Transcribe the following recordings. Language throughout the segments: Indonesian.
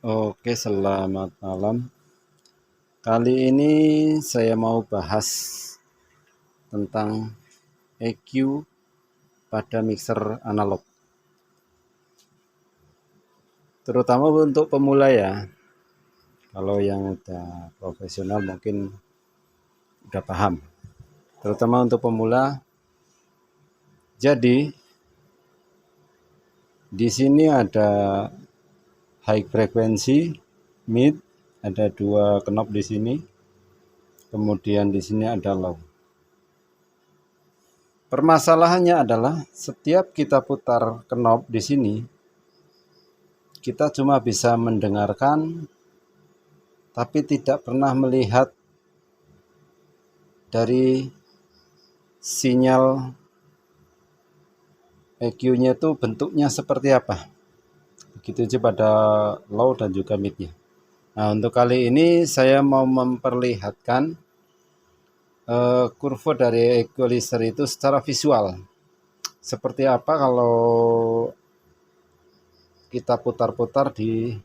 Oke, selamat malam. Kali ini saya mau bahas tentang EQ pada mixer analog. Terutama untuk pemula ya. Kalau yang udah profesional mungkin udah paham. Terutama untuk pemula. Jadi di sini ada high frequency, mid, ada dua knob di sini. Kemudian di sini ada low. Permasalahannya adalah setiap kita putar knob di sini, kita cuma bisa mendengarkan tapi tidak pernah melihat dari sinyal EQ-nya itu bentuknya seperti apa. Begitu juga pada low dan juga mid-nya. Nah, untuk kali ini saya mau memperlihatkan kurva dari equalizer itu secara visual. Seperti apa kalau kita putar-putar di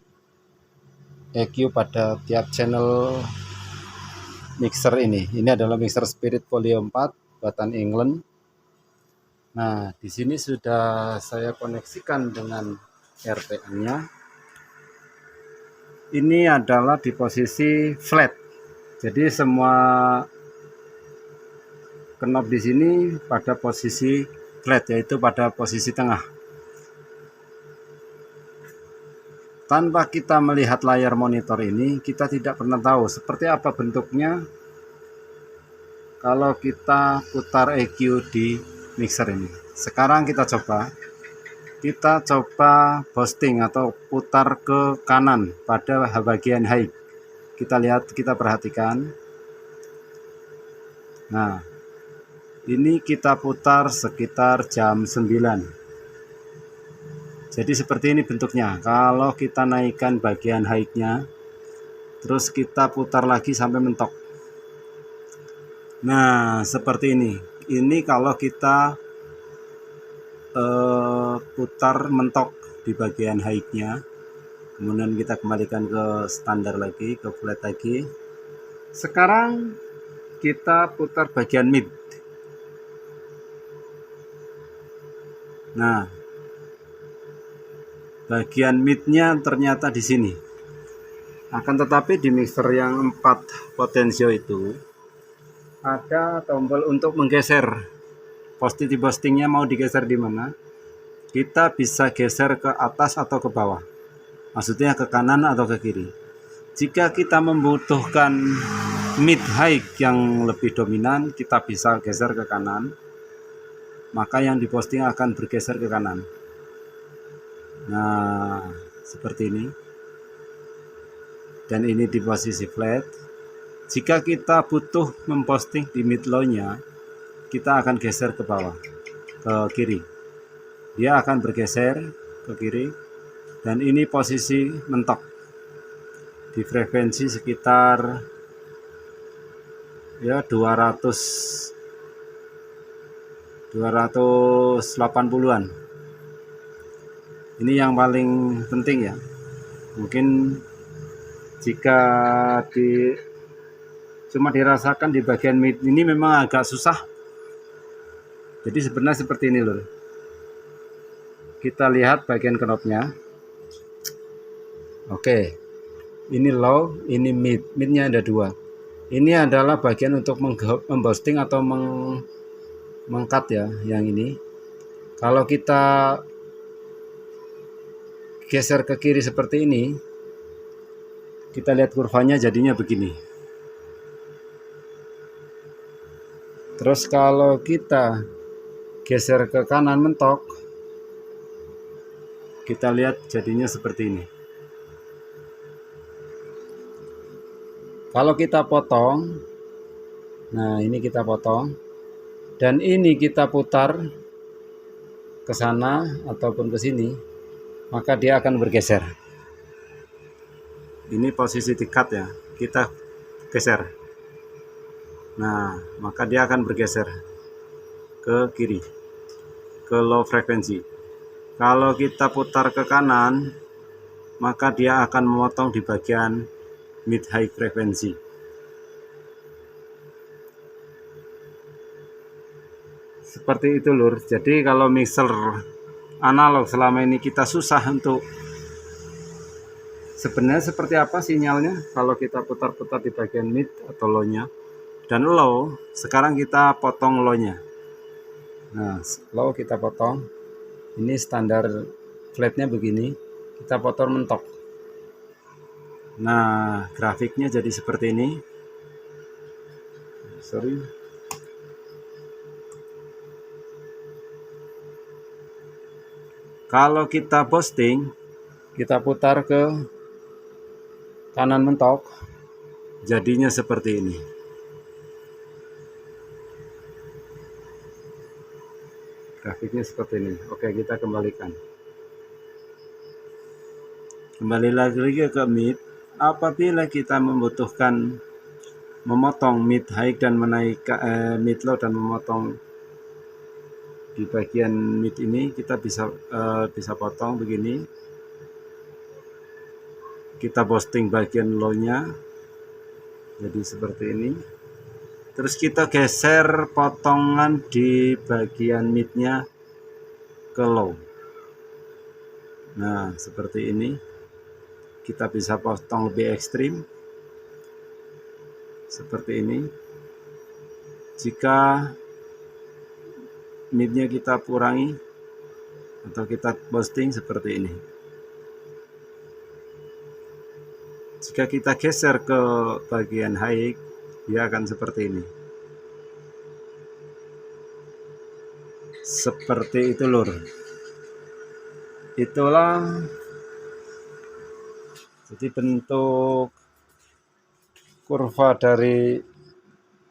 EQ pada tiap channel mixer ini. Ini adalah mixer Spirit Folio 4 buatan England. Nah, di sini sudah saya koneksikan dengan RPM-nya. Ini adalah di posisi flat. Jadi semua knob di sini pada posisi flat, yaitu pada posisi tengah. Tanpa kita melihat layar monitor ini, kita tidak pernah tahu seperti apa bentuknya kalau kita putar EQ di mixer ini. Sekarang kita coba boosting atau putar ke kanan pada bagian high. Kita lihat, kita perhatikan. Nah, ini kita putar sekitar jam 9. Jadi seperti ini bentuknya. Kalau kita naikkan bagian high-nya, terus kita putar lagi sampai mentok. Nah, seperti ini. Ini kalau kita putar mentok di bagian high-nya, kemudian kita kembalikan ke standar lagi, ke flat lagi. Sekarang kita putar bagian mid. Nah, bagian mid-nya ternyata di sini. Akan tetapi di mixer yang 4 potensio itu ada tombol untuk menggeser. Positif boostingnya mau digeser di mana? Kita bisa geser ke atas atau ke bawah. Maksudnya ke kanan atau ke kiri. Jika kita membutuhkan mid high yang lebih dominan, kita bisa geser ke kanan. Maka yang diposting akan bergeser ke kanan. Nah, seperti ini. Dan ini di posisi flat. Jika kita butuh memposting di mid low-nya, kita akan geser ke bawah, ke kiri. Dia akan bergeser ke kiri. Dan ini posisi mentok. Di frekuensi sekitar ya 280-an. Ini yang paling penting ya. Mungkin jika cuma dirasakan di bagian mid ini memang agak susah. Jadi sebenarnya seperti ini loh. Kita lihat bagian knobnya. Oke. Ini low, ini mid. Midnya ada 2. Ini adalah bagian untuk memboosting atau mengcut ya, yang ini. Kalau kita geser ke kiri seperti ini, kita lihat kurvanya jadinya begini. Terus kalau kita geser ke kanan mentok, kita lihat jadinya seperti ini. Kalau kita potong, nah ini kita potong, dan ini kita putar ke sana ataupun ke sini, maka dia akan bergeser. Ini posisi di-cut ya, kita geser. Nah, maka dia akan bergeser ke kiri, ke low frekuensi. Kalau kita putar ke kanan, maka dia akan memotong di bagian mid high frekuensi. Seperti itu lur. Jadi kalau mixer analog selama ini kita susah untuk sebenarnya seperti apa sinyalnya kalau kita putar-putar di bagian mid atau low-nya dan low, sekarang kita potong low-nya. Nah, low kita potong. Ini standar flatnya begini, kita potong mentok. Nah, grafiknya jadi seperti ini. Sorry. Kalau kita boosting, kita putar ke kanan mentok, jadinya seperti ini. Grafiknya seperti ini. Oke, kita kembalikan. Kembali lagi ke mid. Apabila kita membutuhkan memotong mid high dan menaikkan mid low dan memotong di bagian mid ini, kita bisa potong begini. Kita boosting bagian low-nya jadi seperti ini. Terus kita geser potongan di bagian mid-nya ke low. Nah, seperti ini. Kita bisa potong lebih ekstrim seperti ini. Jika mid-nya kita kurangi atau kita boosting seperti ini. Jika kita geser ke bagian high, dia akan seperti ini. Seperti itu lur. Itulah jadi bentuk kurva dari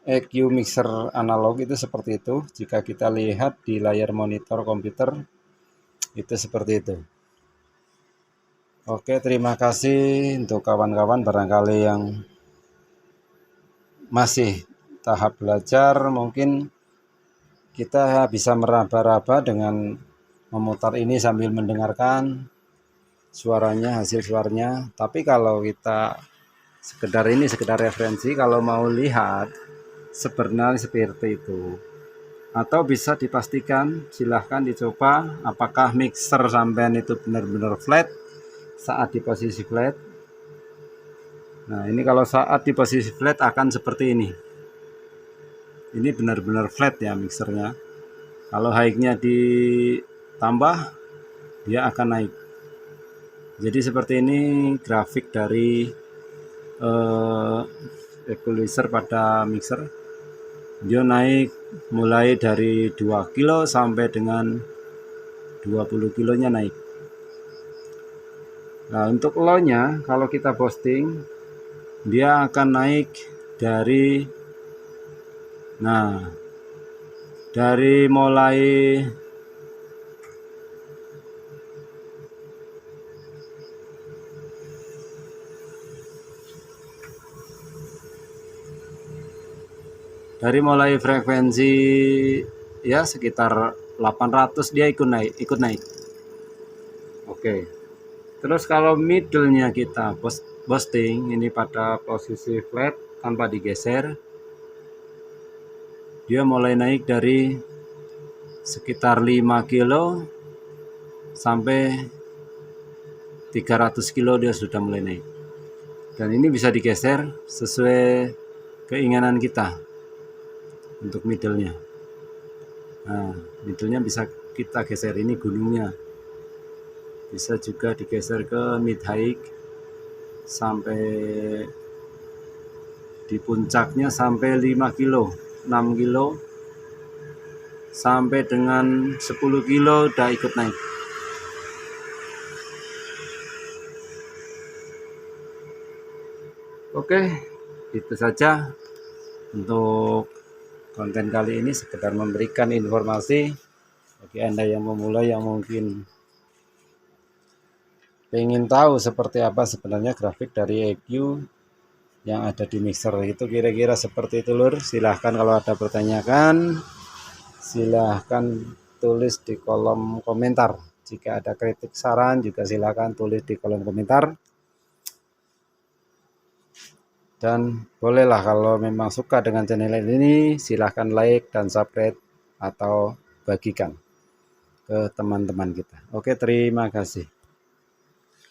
EQ mixer analog itu seperti itu. Jika kita lihat di layar monitor komputer itu seperti itu. Oke, terima kasih untuk kawan-kawan barangkali yang masih tahap belajar, mungkin kita bisa meraba-raba dengan memutar ini sambil mendengarkan suaranya, hasil suaranya. Tapi kalau kita sekedar referensi, kalau mau lihat sebenarnya seperti itu. Atau bisa dipastikan, silahkan dicoba apakah mixer sampean itu benar-benar flat saat di posisi flat. Nah, ini kalau saat di posisi flat akan seperti ini. Ini benar-benar flat ya mixernya. Kalau high-nya ditambah, dia akan naik. Jadi seperti ini grafik dari equalizer pada mixer. Dia naik mulai dari 2 kilo sampai dengan 20 kilonya naik. Nah, untuk low-nya kalau kita boosting, dia akan naik dari mulai frekuensi ya sekitar 800 dia ikut naik. Oke. Terus kalau middle-nya kita boosting ini pada posisi flat tanpa digeser, dia mulai naik dari sekitar 5 kilo sampai 300 kilo dia sudah mulai naik. Dan ini bisa digeser sesuai keinginan kita untuk middle-nya. Nah, middle-nya bisa kita geser, ini gunungnya. Bisa juga digeser ke mid high sampai di puncaknya sampai 5 kilo, 6 kilo sampai dengan 10 kilo udah ikut naik. Oke, itu saja untuk konten kali ini, sekedar memberikan informasi bagi Anda yang memulai, yang mungkin pengen tahu seperti apa sebenarnya grafik dari EQ yang ada di mixer itu, kira-kira seperti itu lur. Silahkan kalau ada pertanyaan, silahkan tulis di kolom komentar. Jika ada kritik saran juga silakan tulis di kolom komentar. Dan bolehlah kalau memang suka dengan channel ini silahkan like dan subscribe atau bagikan ke teman-teman kita. Oke, terima kasih.